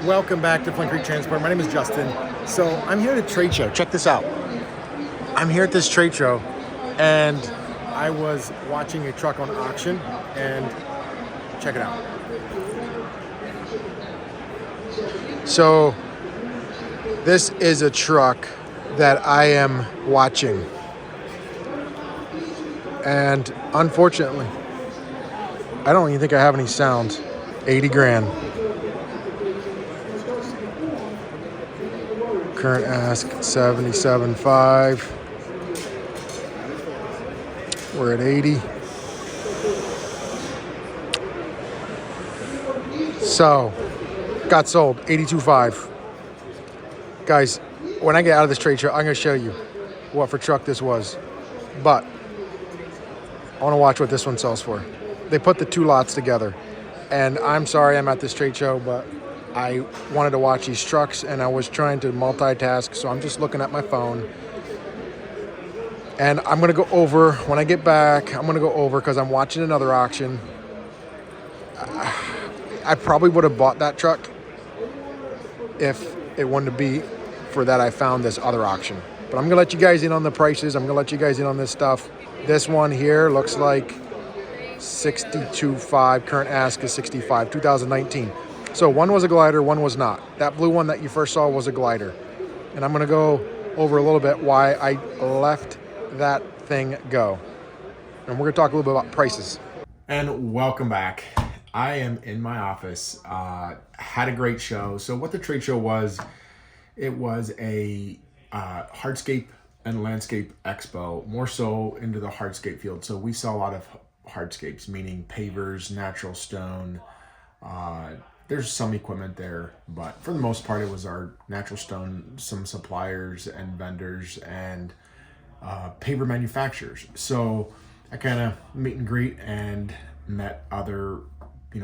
Welcome back to Flint Creek Transport. My name is Justin. So I'm here at a trade show. Check this out. I'm here at this trade show and I was watching a truck on auction and check it out. So this is a truck that I am watching. And unfortunately, I don't even think I have any sound. 80 grand. Current ask 77.5. We're at 80. So, got sold 82.5. Guys, when I get out of this trade show, I'm going to show you what for truck this was. But I want to watch what this one sells for. They put the two lots together. And I'm sorry I'm at this trade show, but I wanted to watch these trucks and I was trying to multitask, so I'm just looking at my phone. And I'm going to go over, when I get back, I'm going to go over because I'm watching another auction. I probably would have bought that truck if it wouldn't be for that I found this other auction. But I'm going to let you guys in on the prices. I'm going to let you guys in on this stuff. This one here looks like 62.5. Current ask is 65, 2019. So one was a glider, one was not. That blue one that you first saw was a glider. And I'm going to go over a little bit why I left that thing go. And we're going to talk a little bit about prices. And welcome back. I am in my office. Had a great show. So what the trade show was, it was a hardscape and landscape expo, more so into the hardscape field. So we saw a lot of hardscapes, meaning pavers, natural stone. There's some equipment there, but for the most part, it was our natural stone, some suppliers and vendors and paver manufacturers. So I kind of meet and greet and met other,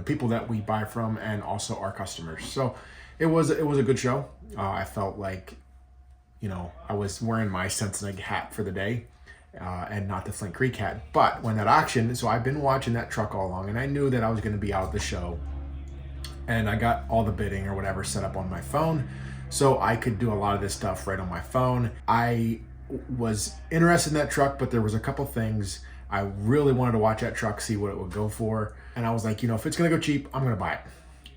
people that we buy from and also our customers. So it was a good show. I felt like, I was wearing my Senseneg hat for the day. And not the Flint Creek hat. But when that auction, so I've been watching that truck all along and I knew that I was going to be out at the show. And I got all the bidding or whatever set up on my phone. So I could do a lot of this stuff right on my phone. I was interested in that truck, but there was a couple things. I really wanted to watch that truck, see what it would go for. And I was like, if it's going to go cheap, I'm going to buy it.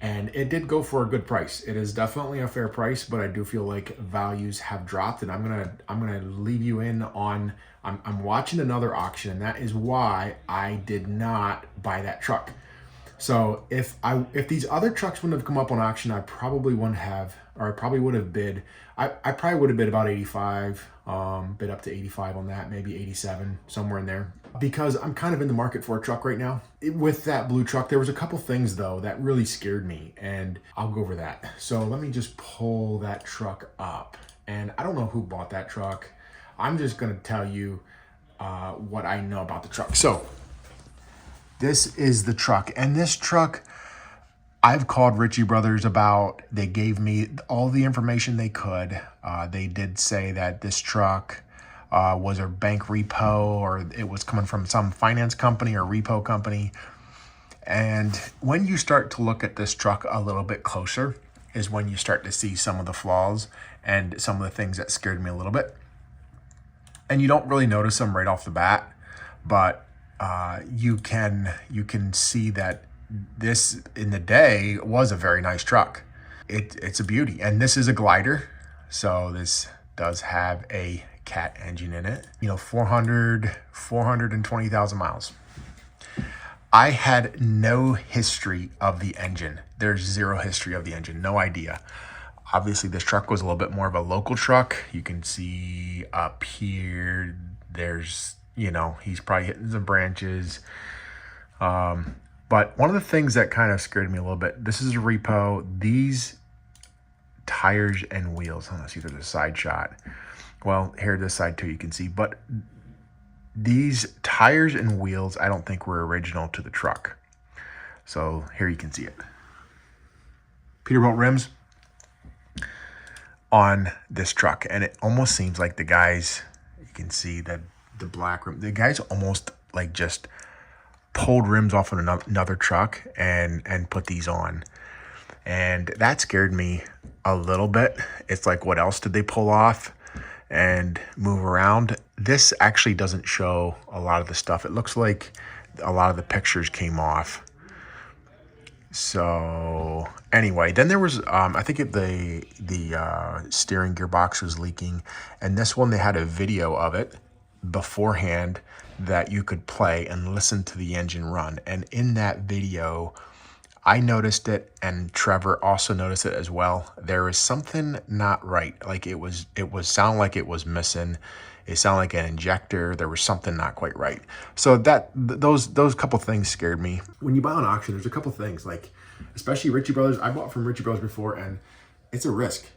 And it did go for a good price. It is definitely a fair price, but I do feel like values have dropped. And I'm gonna leave you in on. I'm watching another auction, and that is why I did not buy that truck. So if these other trucks wouldn't have come up on auction, I probably wouldn't have, or I probably would have bid. I probably would have bid about 85, bid up to 85 on that, maybe 87, somewhere in there. Because I'm kind of in the market for a truck right now. With that blue truck, there was a couple things though that really scared me, and I'll go over that. So let me just pull that truck up. And I don't know who bought that truck. I'm just gonna tell you what I know about the truck. So this is the truck, and this truck, I've called Ritchie Brothers about. They gave me all the information they could. They did say that this truck was a bank repo, or it was coming from some finance company or repo company. And when you start to look at this truck a little bit closer is when you start to see some of the flaws and some of the things that scared me a little bit. And you don't really notice them right off the bat, but you can see that this in the day was a very nice truck. It's a beauty, and this is a glider, so this does have a cat engine in it. 420,000 miles. I had no history of the engine. There's zero history of the engine, no idea. Obviously, this truck was a little bit more of a local truck. You can see up here, there's, he's probably hitting some branches. But one of the things that kind of scared me a little bit, this is a repo. These tires and wheels, let's see if there's a side shot. Well, here, this side too, you can see. But these tires and wheels, I don't think were original to the truck. So here you can see it. Peterbilt rims on this truck. And it almost seems like the guys, you can see that the black rim, the guys almost like just pulled rims off of another truck and put these on. And that scared me a little bit. It's like, what else did they pull off and move around? This actually doesn't show a lot of the stuff. It looks like a lot of the pictures came off. So anyway, then there was I think the steering gearbox was leaking, and this one they had a video of it beforehand that you could play and listen to the engine run. And in that video, I noticed it, and Trevor also noticed it as well. There was something not right. Like it was sound like it was missing. It sounded like an injector. There was something not quite right. So those couple things scared me. When you buy on auction, there's a couple things, like especially Ritchie Brothers. I bought from Ritchie Brothers before, and it's a risk.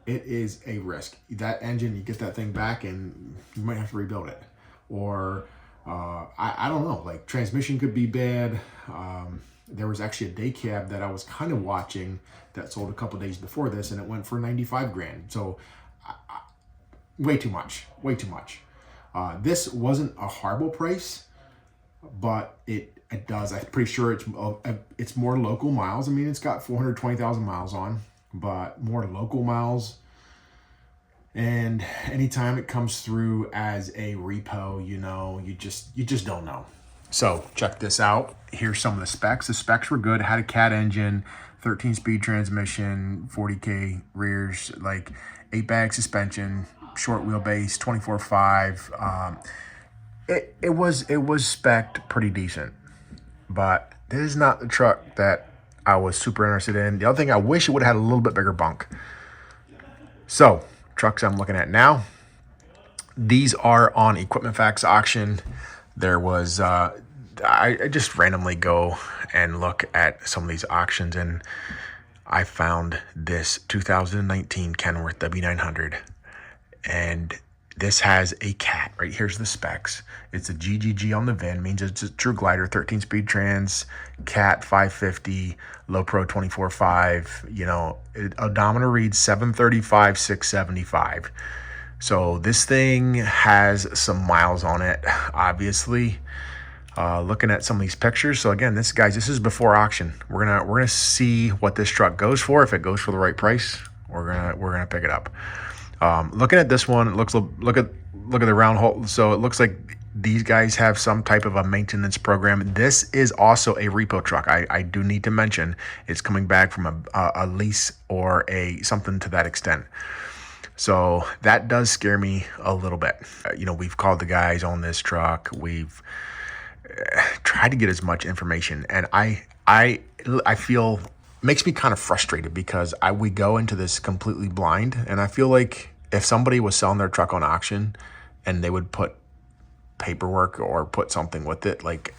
It is a risk. That engine, you get that thing back, and you might have to rebuild it, or I don't know. Like transmission could be bad. There was actually a day cab that I was kind of watching that sold a couple days before this, and it went for 95 grand. So way too much. This wasn't a horrible price, but it does. I'm pretty sure it's more local miles. I mean, it's got 420,000 miles on, but more local miles. And anytime it comes through as a repo, you just don't know. So check this out. Here's some of the specs. The specs were good. It had a cat engine, 13-speed transmission, 40K rears, like 8-bag suspension, short wheelbase, 24.5. It was spec'd pretty decent, but this is not the truck that I was super interested in. The other thing, I wish it would have had a little bit bigger bunk. So trucks I'm looking at now, these are on Equipment Facts auction. There was I just randomly go and look at some of these auctions, and I found this 2019 Kenworth W900, and this has a cat. Right here's the specs. It's a GGG on the VIN, means it's a true glider, 13-speed trans, cat 550, low pro 24.5. Odometer reads 735, 675. So this thing has some miles on it, obviously. Looking at some of these pictures. So again, this is before auction. We're gonna see what this truck goes for. If it goes for the right price, we're gonna pick it up. Looking at this one, look at the round hole. So it looks like these guys have some type of a maintenance program. This is also a repo truck. I do need to mention it's coming back from a lease or something to that extent. So that does scare me a little bit. We've called the guys on this truck. We've tried to get as much information, and I feel makes me kind of frustrated because we go into this completely blind, and I feel like if somebody was selling their truck on auction and they would put paperwork or put something with it, like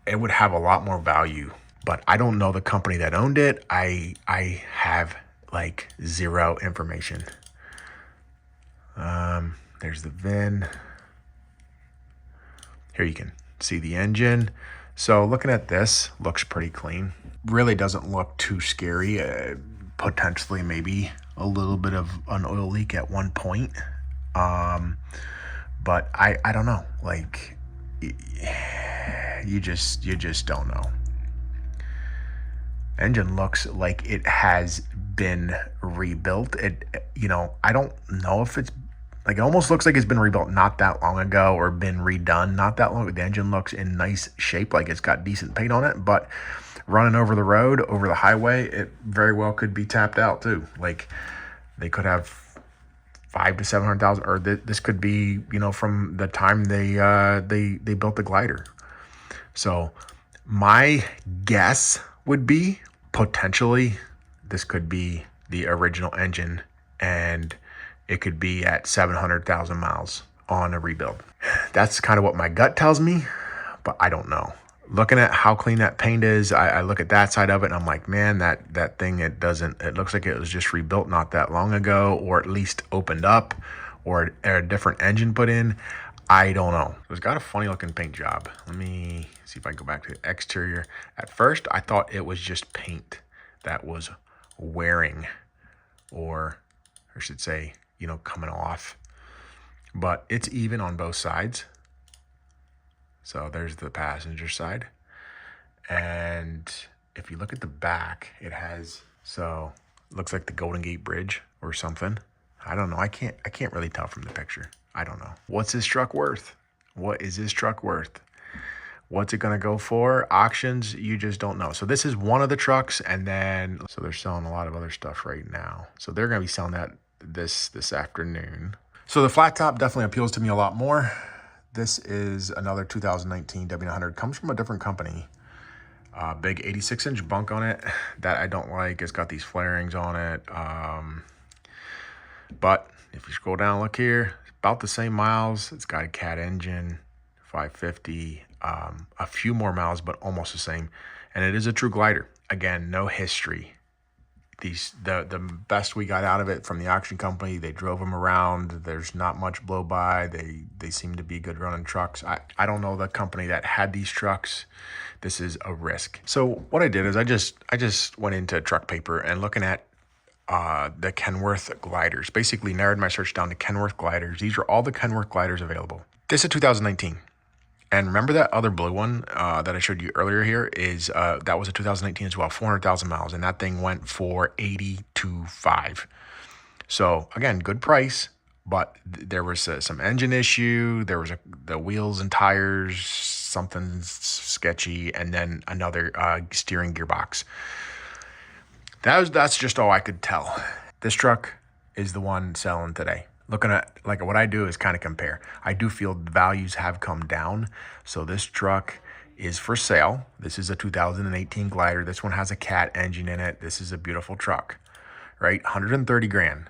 it would have a lot more value. But I don't know the company that owned it. I have like zero information. There's the VIN. Here you can see the engine. So looking at this, looks pretty clean. Really doesn't look too scary. Potentially maybe a little bit of an oil leak at one point. But I don't know. Like you just don't know. Engine looks like it has been rebuilt. I don't know if it's like, it almost looks like it's been rebuilt not that long ago or been redone not that long ago. The engine looks in nice shape, like it's got decent paint on it, but running over the road, over the highway, it very well could be tapped out too. Like they could have 500,000 to 700,000, or this could be, from the time they built the glider. So my guess would be potentially this could be the original engine, and it could be at 700,000 miles on a rebuild. That's kind of what my gut tells me, but I don't know. Looking at how clean that paint is, I look at that side of it and I'm like, man, that thing, it looks like it was just rebuilt not that long ago, or at least opened up, or a different engine put in. I don't know. It's got a funny looking paint job. Let me see if I can go back to the exterior. At first, I thought it was just paint that was wearing, or I should say, coming off. But it's even on both sides. So there's the passenger side. And if you look at the back, it has So looks like the Golden Gate Bridge or something. I don't know. I can't really tell from the picture. I don't know. What's this truck worth? What is this truck worth? What's it going to go for? Auctions, you just don't know. So this is one of the trucks, and then so they're selling a lot of other stuff right now. So they're going to be selling that this afternoon. So the flat top definitely appeals to me a lot more. This is another 2019 W900. Comes from a different company. Big 86-inch bunk on it that I don't like. It's got these flarings on it. But if you scroll down, look here, it's about the same miles. It's got a cat engine, 550, a few more miles, but almost the same. And it is a true glider. Again, no history. The best we got out of it from the auction company, they drove them around. There's not much blow by. They seem to be good running trucks. I don't know the company that had these trucks. This is a risk. So what I did is I just went into Truck Paper and looking at the Kenworth gliders. Basically narrowed my search down to Kenworth gliders. These are all the Kenworth gliders available. This is 2019. And remember that other blue one that I showed you earlier here is that was a 2019 as well, 400,000 miles, and that thing went for 82.5. So again, good price, but there was some engine issue. There was the wheels and tires, something sketchy, and then another steering gearbox. That's just all I could tell. This truck is the one selling today. Looking at, like, what I do is kind of compare. I do feel the values have come down. So this truck is for sale. This is a 2018 glider. This one has a cat engine in it. This is a beautiful truck, right? 130 grand.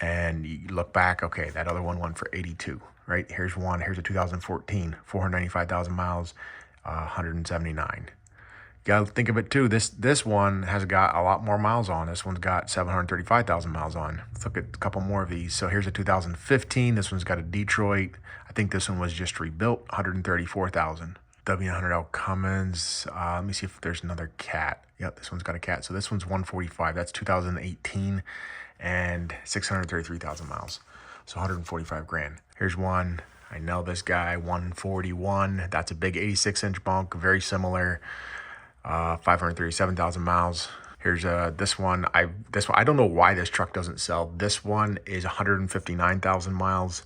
And you look back, okay, that other one went for 82, right? Here's one. Here's a 2014, 495,000 miles, 179. You gotta think of it too. This one has got a lot more miles on. This one's got 735,000 miles on. Let's look at a couple more of these. So here's a 2015. This one's got a Detroit. I think this one was just rebuilt, 134,000. W900L Cummins. Let me see if there's another cat. Yep, this one's got a cat. So this one's 145. That's 2018 and 633,000 miles. So 145 grand. Here's one. I know this guy, 141. That's a big 86-inch bunk, very similar. 537,000 miles. Here's this one. I don't know why this truck doesn't sell. This one is 159,000 miles.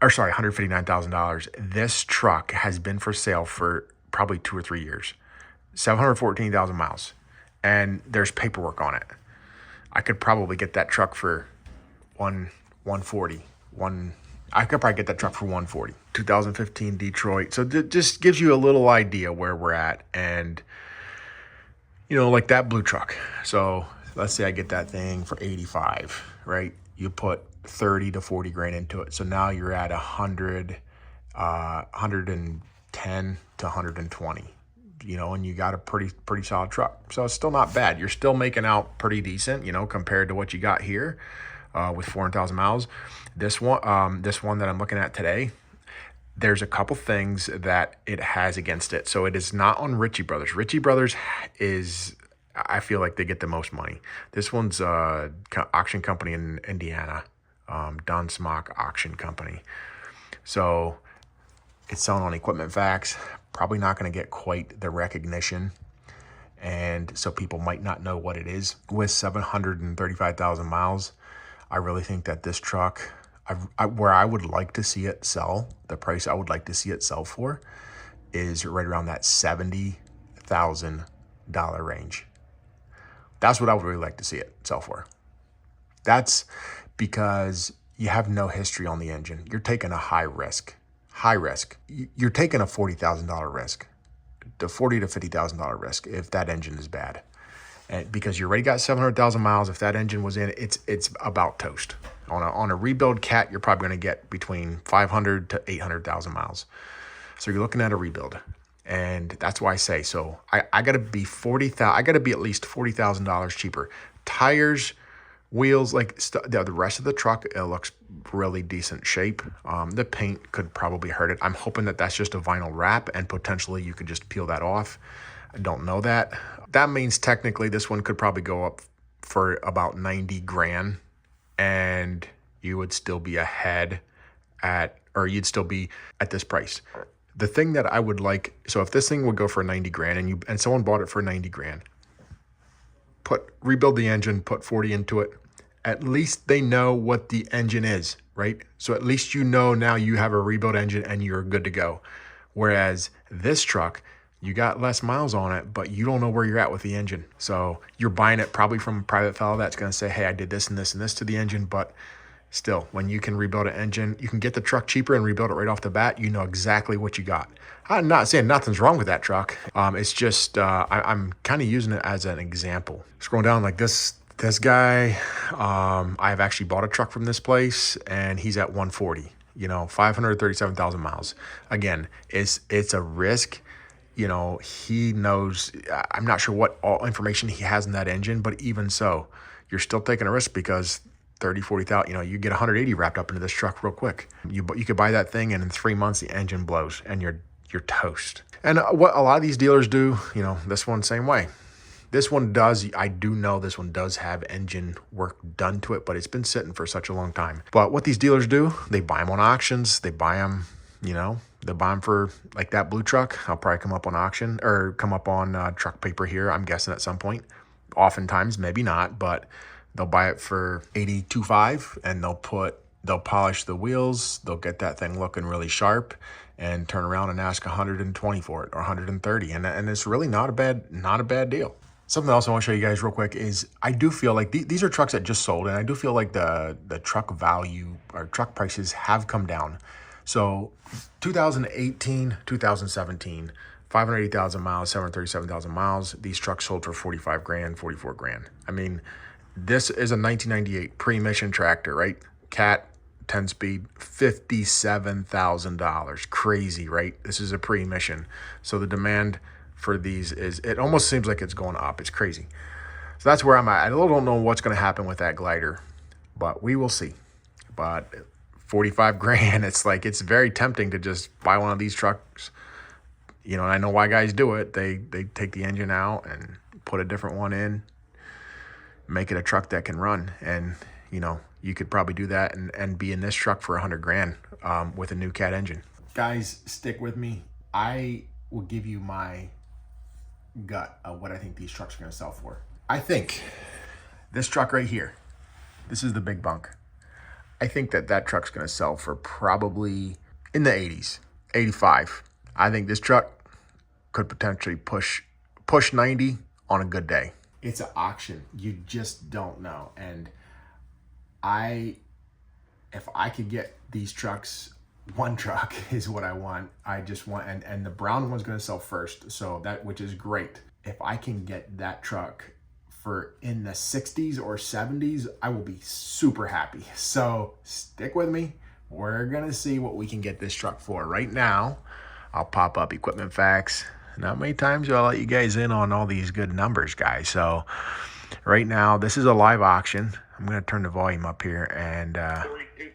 Or sorry, $159,000. This truck has been for sale for probably 2 or 3 years. 714,000 miles. And there's paperwork on it. I could probably get that truck for 140. I could probably get that truck for 140. 2015 Detroit. So it just gives you a little idea where we're at. And, you know, like that blue truck. So let's say I get that thing for 85, right? You put 30 to 40 grand into it. So now you're at 110 to 120, you know, and you got a pretty solid truck. So it's still not bad. You're still making out pretty decent, you know, compared to what you got here with 400,000 miles. This one that I'm looking at today, there's a couple things that it has against it. So it is not on Ritchie Brothers. Ritchie Brothers is, I feel like they get the most money. This one's a auction company in Indiana, Dunsmock Auction Company. So it's selling on Equipment Facts. Probably not going to get quite the recognition. And so people might not know what it is. With 735,000 miles, I really think that this truck, where I would like to see it sell, the price I would like to see it sell for is right around that $70,000 range. That's what I would really like to see it sell for. That's because you have no history on the engine. You're taking a high risk. You're taking a $40,000 risk, the $40,000 to $50,000 risk if that engine is bad. And because you already got 700,000 miles, if that engine was in, it's about toast. On a rebuild cat, you're probably going to get between 500 to 800,000 miles. So you're looking at a rebuild, and that's why I say so. I got to be I got to be at least $40,000 cheaper. Tires, wheels, like the rest of the truck, it looks really decent shape. The paint could probably hurt it. I'm hoping that that's just a vinyl wrap, and potentially you could just peel that off. I don't know that. That means technically this one could probably go up for about 90 grand, and you would still be ahead you'd still be at this price. The thing that I would like, so if this thing would go for 90 grand and someone bought it for 90 grand, rebuild the engine, put 40 into it. At least they know what the engine is, right? So at least you know now you have a rebuilt engine and you're good to go. Whereas this truck, you got less miles on it, but you don't know where you're at with the engine. So you're buying it probably from a private fellow that's going to say, hey, I did this and this and this to the engine. But still, when you can rebuild an engine, you can get the truck cheaper and rebuild it right off the bat. You know exactly what you got. I'm not saying nothing's wrong with that truck. It's just I'm kind of using it as an example. Scrolling down like this guy, I've actually bought a truck from this place and he's at 140. 537,000 miles. Again, it's a risk. He knows, I'm not sure what all information he has in that engine, but even so, you're still taking a risk because 30, 40,000, you get 180 wrapped up into this truck real quick. You could buy that thing and in 3 months the engine blows and you're toast. And what a lot of these dealers do, this one same way. This one does, I do know this one does have engine work done to it, but it's been sitting for such a long time. But what these dealers do, they buy them on auctions. They buy them, they buy them for like that blue truck. I'll probably come up on auction or come up on truck paper here, I'm guessing at some point. Oftentimes, maybe not, but they'll buy it for $82.5 and they'll polish the wheels. They'll get that thing looking really sharp and turn around and ask 120 for it or 130. And it's really not a bad deal. Something else I want to show you guys real quick is I do feel like these are trucks that just sold, and I do feel like the truck value or truck prices have come down. So 2018, 2017, 580,000 miles, 737,000 miles. These trucks sold for 45 grand, 44 grand. I mean, this is a 1998 pre-emission tractor, right? Cat 10-speed, $57,000. Crazy, right? This is a pre-emission. So the demand for these it almost seems like it's going up. It's crazy. So that's where I'm at. I don't know what's going to happen with that glider, but we will see. But 45 grand, it's very tempting to just buy one of these trucks. And I know why guys do it. They take the engine out and put a different one in, make it a truck that can run. And, you could probably do that and be in this truck for 100 grand with a new Cat engine. Guys, stick with me. I will give you my gut of what I think these trucks are going to sell for. I think this truck right here, this is the big bunk. I think that truck's going to sell for probably in the 80s, 85. I think this truck could potentially push 90 on a good day. It's an auction. You just don't know. And if I could get these trucks, one truck is what I want. I just want, and the brown one's going to sell first. So which is great. If I can get that truck for in the 60s or 70s, I will be super happy. So stick with me. We're going to see what we can get this truck for. Right now, I'll pop up equipment facts. Not many times I'll let you guys in on all these good numbers, guys. So right now, this is a live auction. I'm going to turn the volume up here and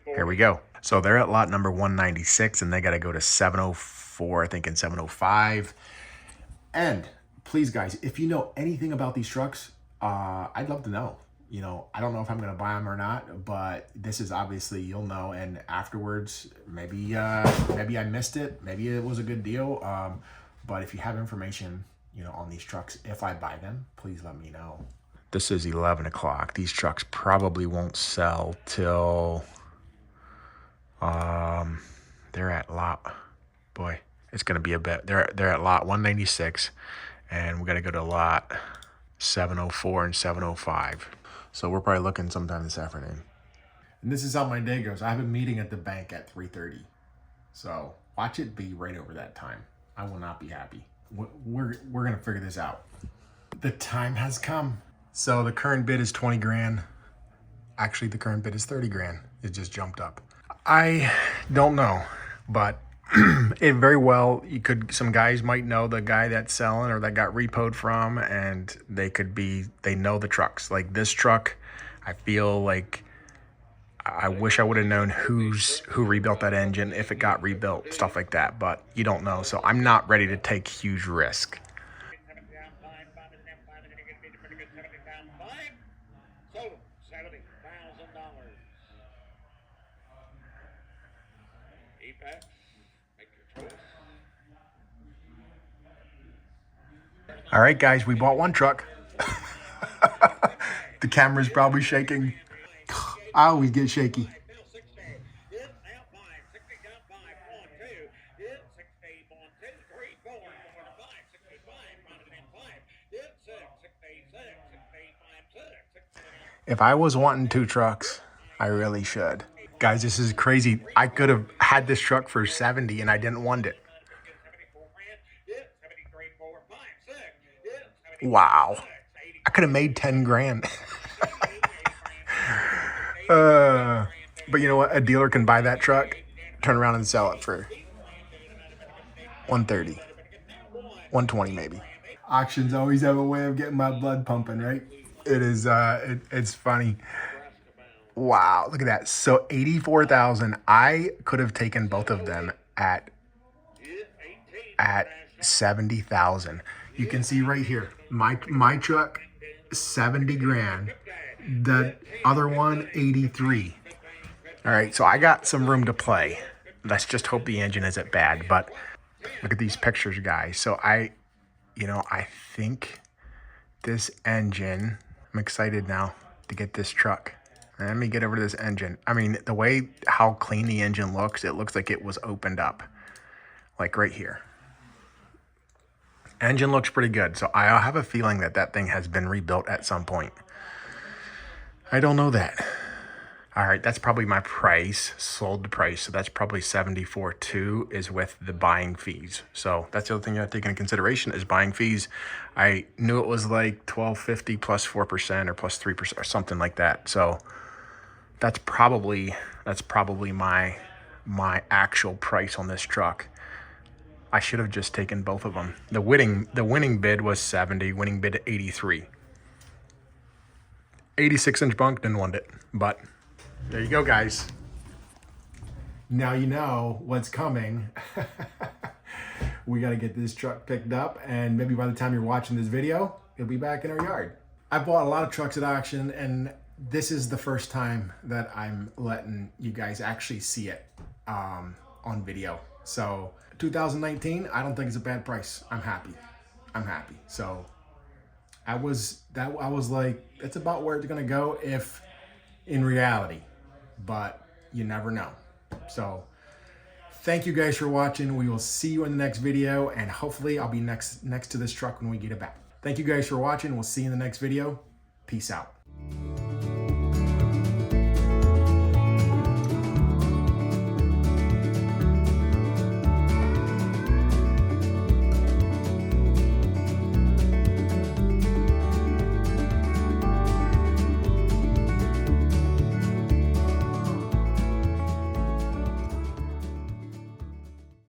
here we go. So they're at lot number 196 and they got to go to 704, I think, and 705. And please, guys, if you know anything about these trucks, I'd love to know. I don't know if I'm going to buy them or not, but this is obviously, you'll know. And afterwards, maybe I missed it. Maybe it was a good deal. But if you have information, on these trucks, if I buy them, please let me know. This is 11 o'clock. These trucks probably won't sell till they're at lot, boy, it's going to be a bit. They're at lot 196 and we got to go to lot 704 and 705. So we're probably looking sometime this afternoon. And this is how my day goes. I have a meeting at the bank at 3:30. So watch it be right over that time. I will not be happy. We're going to figure this out. The time has come. So the current bid is 20 grand. Actually, the current bid is 30 grand. It just jumped up. I don't know, but it very well, some guys might know the guy that's selling or that got repoed from, and they know the trucks. Like this truck, I feel like I wish I would have known who rebuilt that engine, if it got rebuilt, stuff like that, but you don't know. So I'm not ready to take huge risk. All right, guys, we bought one truck. The camera's probably shaking. I always get shaky. If I was wanting 2 trucks, I really should. Guys, this is crazy. I could have had this truck for 70 and I didn't want it. Wow. I could have made 10 grand. But you know what? A dealer can buy that truck, turn around and sell it for 130, 120 maybe. Auctions always have a way of getting my blood pumping, right? It is, it's funny. Wow, look at that. So 84,000. I could have taken both of them at 70,000. You can see right here, my truck, 70 grand. The other one, 83. All right, so I got some room to play. Let's just hope the engine isn't bad. But look at these pictures, guys. So I think this engine, I'm excited now to get this truck. Let me get over to this engine. I mean, the way how clean the engine looks, it looks like it was opened up. Like right here. Engine looks pretty good. So I have a feeling that that thing has been rebuilt at some point. I don't know that. All right, that's probably my price, sold price. So that's probably 74.2 is with the buying fees. So that's the other thing you have to take into consideration is buying fees. I knew it was like 12.50 plus 4% or plus 3% or something like that. So that's probably my actual price on this truck. I should have just taken both of them. The winning bid was 70, winning bid 83. 86-inch bunk, didn't want it, but there you go, guys. Now you know what's coming. We got to get this truck picked up, and maybe by the time you're watching this video, it'll be back in our yard. I bought a lot of trucks at auction, and this is the first time that I'm letting you guys actually see it on video. So 2019, I don't think it's a bad price. I'm happy. So I was like, that's about where it's gonna go if in reality, but you never know. So thank you guys for watching. We will see you in the next video, and hopefully I'll be next to this truck when we get it back. Thank you guys for watching. We'll see you in the next video. Peace out.